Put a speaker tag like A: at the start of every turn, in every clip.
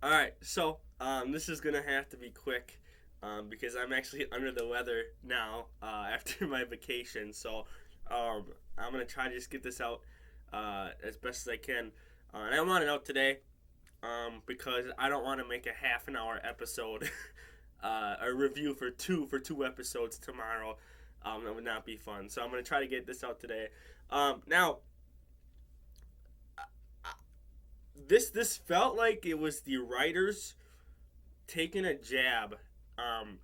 A: All right, so this is gonna have to be quick because I'm actually under the weather now after my vacation. So I'm gonna try to just get this out as best as I can. And I want it out today because I don't want to make a half an hour episode, a review for two episodes tomorrow. That would not be fun. So I'm gonna try to get this out today. Now this felt like it was the writers taking a jab. And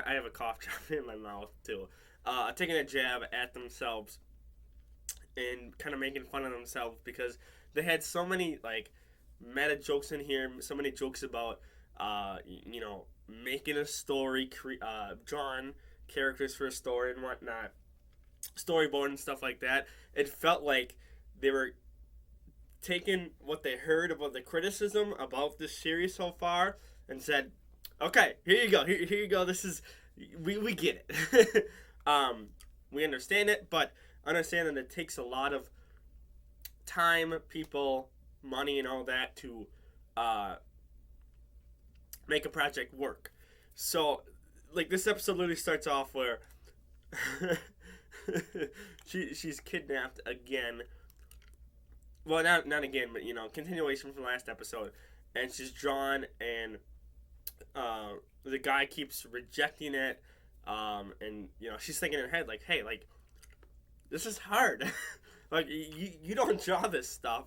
A: I have a cough drop in my mouth too. Taking a jab at themselves and kind of making fun of themselves because they had so many like meta jokes in here, so many jokes about making a story, drawing characters for a story and whatnot, storyboard and stuff like that. It felt like they were taken what they heard about the criticism about this series so far and said, "Okay, here you go. Here you go. This is we get it. We understand it, but understand that it takes a lot of time, people, money, and all that to make a project work. So, like this episode literally starts off where she's kidnapped again, well, not again, but continuation from the last episode, and she's drawn, and the guy keeps rejecting it, and she's thinking in her head like, hey, like this is hard, like you don't draw this stuff,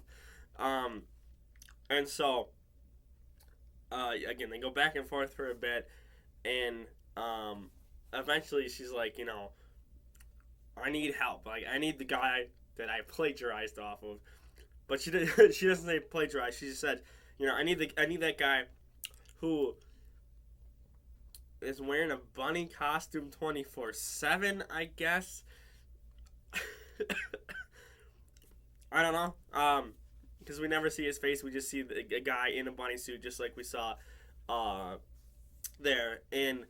A: and so again they go back and forth for a bit, and eventually she's like, I need help, like I need the guy that I plagiarized off of. But she did, she doesn't say plagiarize. She just said, I need that guy who is wearing a bunny costume 24/7. I guess. I don't know. Because we never see his face. We just see a guy in a bunny suit, just like we saw, there. And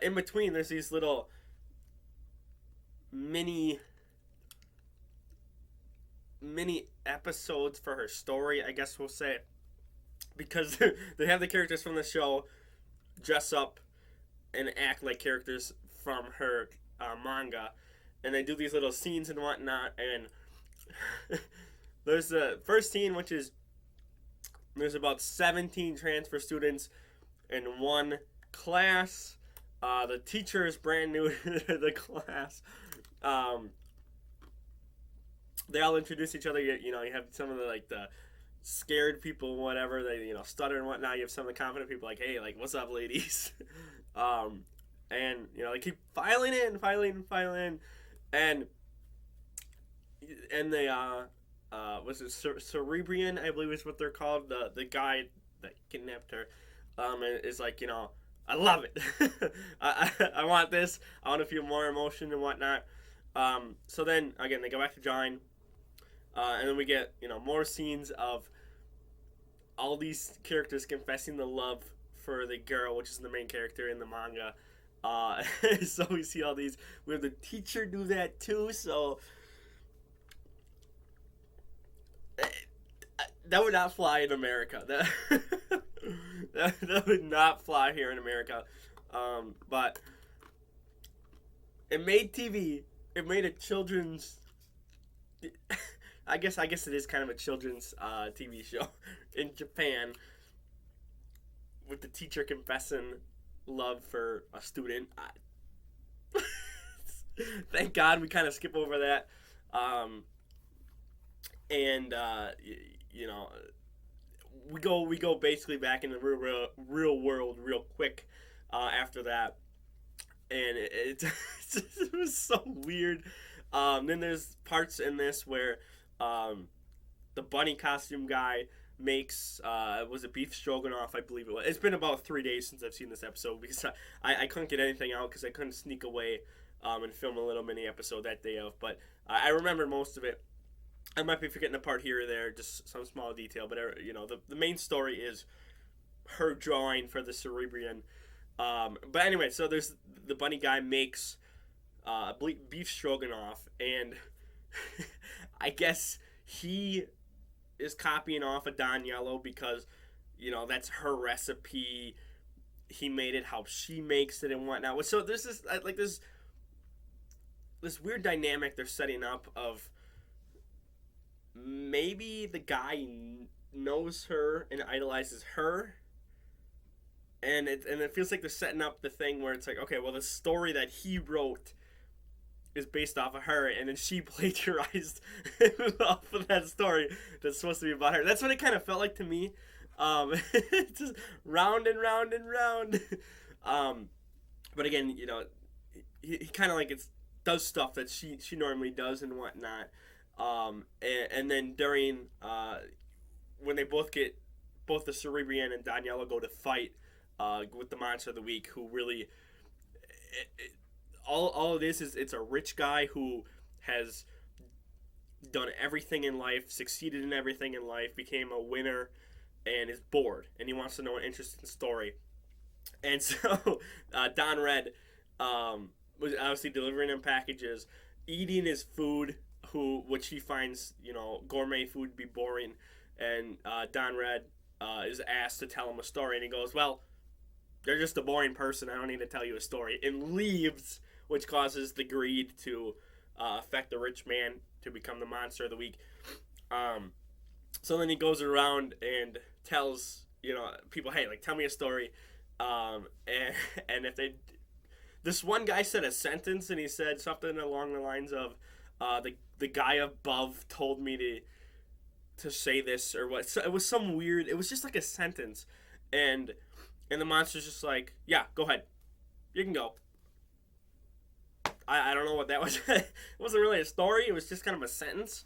A: in between, there's these little mini episodes for her story, I guess we'll say, because they have the characters from the show dress up and act like characters from her manga, and they do these little scenes and whatnot. And there's the first scene, which is there's about 17 transfer students in one class. The teacher is brand new to the class. They all introduce each other. You have some of the scared people, whatever, they stutter and whatnot. You have some of the confident people like, hey, like, what's up, ladies? And they keep filing in, and they was it Cerebrian, I believe is what they're called, the guy that kidnapped her, is like, I love it. I want this. I want to feel more emotion and whatnot. So then again they go back to drawing. And then we get, more scenes of all these characters confessing the love for the girl, which is the main character in the manga. So we see all these. We have the teacher do that too. So that would not fly in America. That would not fly here in America. But it made TV. It made a children's. I guess it is kind of a children's TV show in Japan, with the teacher confessing love for a student. Thank God we kind of skip over that, and we go basically back in the real world real quick after that, and it was so weird. Then there's parts in this where the bunny costume guy makes was it beef stroganoff, I believe it was. It's been about 3 days since I've seen this episode because I couldn't get anything out because I couldn't sneak away and film a little mini episode that day of. But I remember most of it. I might be forgetting a part here or there, just some small detail. But the main story is her drawing for the Cerebrian. But anyway, so there's the bunny guy makes beef stroganoff, and I guess he is copying off of Don Yellow because that's her recipe. He made it how she makes it and whatnot. So there's this weird dynamic they're setting up of maybe the guy knows her and idolizes her, and it feels like they're setting up the thing where it's like, okay, well, the story that he wrote is based off of her, and then she plagiarized off of that story that's supposed to be about her. That's what it kind of felt like to me. Just round and round and round. But again, he kind of like does stuff that she normally does and whatnot. And then during when they both the Cerebrian and Daniela go to fight with the Monster of the Week, who really all of this is, it's a rich guy who has done everything in life, succeeded in everything in life, became a winner, and is bored, and he wants to know an interesting story. And so Don Red was obviously delivering him packages, eating his food, which he finds, gourmet food to be boring, and Don Red is asked to tell him a story, and he goes, well, they're just a boring person, I don't need to tell you a story, and leaves, which causes the greed to affect the rich man to become the Monster of the Week. So then he goes around and tells, people, hey, like, tell me a story. And if this one guy said a sentence, and he said something along the lines of, the guy above told me to say this, or what. So it was some weird, it was just like a sentence. And the monster's just like, yeah, go ahead. You can go. I don't know what that was. It wasn't really a story. It was just kind of a sentence.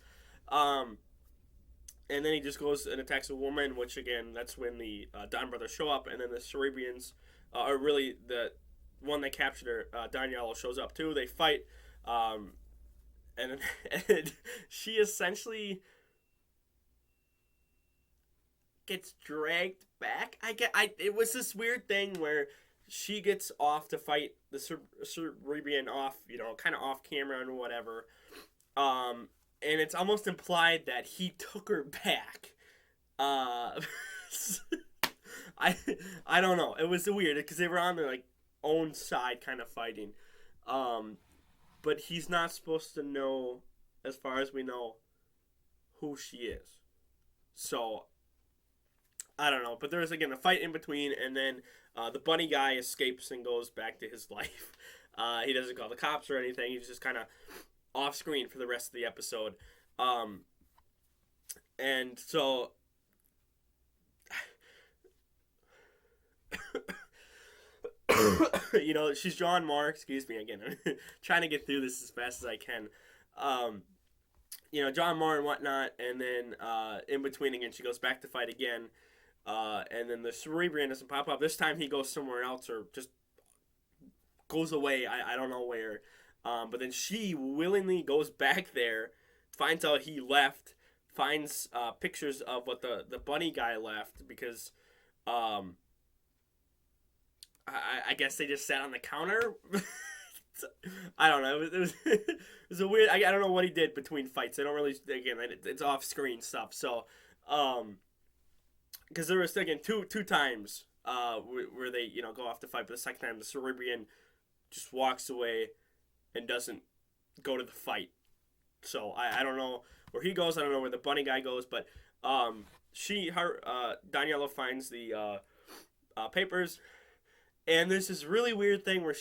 A: And then he just goes and attacks a woman, which, again, that's when the DonBrothers show up. And then the Cerebrians, or really the one that captured her, Daniela, shows up too. They fight. And she essentially gets dragged back. It was this weird thing where she gets off to fight the Cerebrian off, kind of off camera and whatever. And it's almost implied that he took her back. I don't know. It was weird because they were on their own side, kind of fighting. But he's not supposed to know, as far as we know, who she is. So I don't know. But there's, again, a fight in between, and then the bunny guy escapes and goes back to his life. He doesn't call the cops or anything. He's just kind of off screen for the rest of the episode. And so she's drawing more. Excuse me again. I'm trying to get through this as fast as I can. Drawing more and whatnot, and then in between again, she goes back to fight again. And then the Cerebrian doesn't pop up. This time he goes somewhere else or just goes away. I don't know where. But then she willingly goes back there, finds out he left, finds pictures of what the bunny guy left, because I guess they just sat on the counter. I don't know. It was a weird. I don't know what he did between fights. I don't really. Again, it's off screen stuff. So, because there was, again, two times where they go off to fight, but the second time the Cerebrian just walks away and doesn't go to the fight. So I don't know where he goes. I don't know where the bunny guy goes. But Daniela finds the papers, and there's this really weird thing where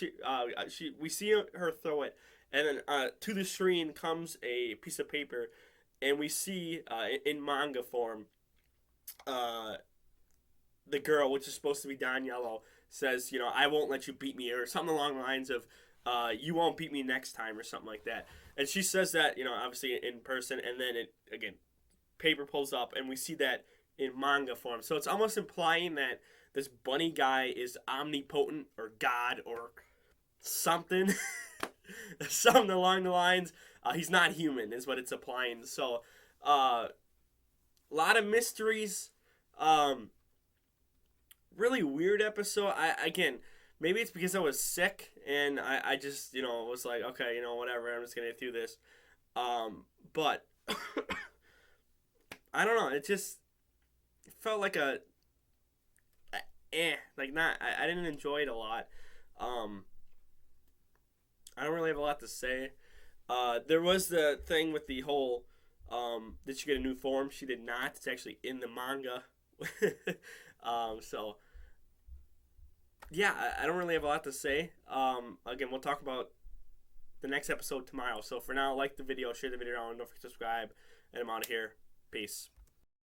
A: we see her throw it, and then to the screen comes a piece of paper, and we see in manga form the girl, which is supposed to be Daniela, says, I won't let you beat me, or something along the lines of, you won't beat me next time, or something like that. And she says that, obviously in person, and then it, again, paper pulls up, and we see that in manga form. So it's almost implying that this bunny guy is omnipotent, or God, or something. Something along the lines. He's not human, is what it's implying. So, a lot of mysteries. Really weird episode. Again, maybe it's because I was sick, and I just, was like, okay, whatever, I'm just going to get through this. But, I don't know, it felt like a like not. I didn't enjoy it a lot. Um, I don't really have a lot to say. There was the thing with the whole. Did she get a new form? She did not. It's actually in the manga. So yeah, I don't really have a lot to say. Again, we'll talk about the next episode tomorrow. So for now, like the video, share the video, and don't forget to subscribe. And I'm out of here. Peace.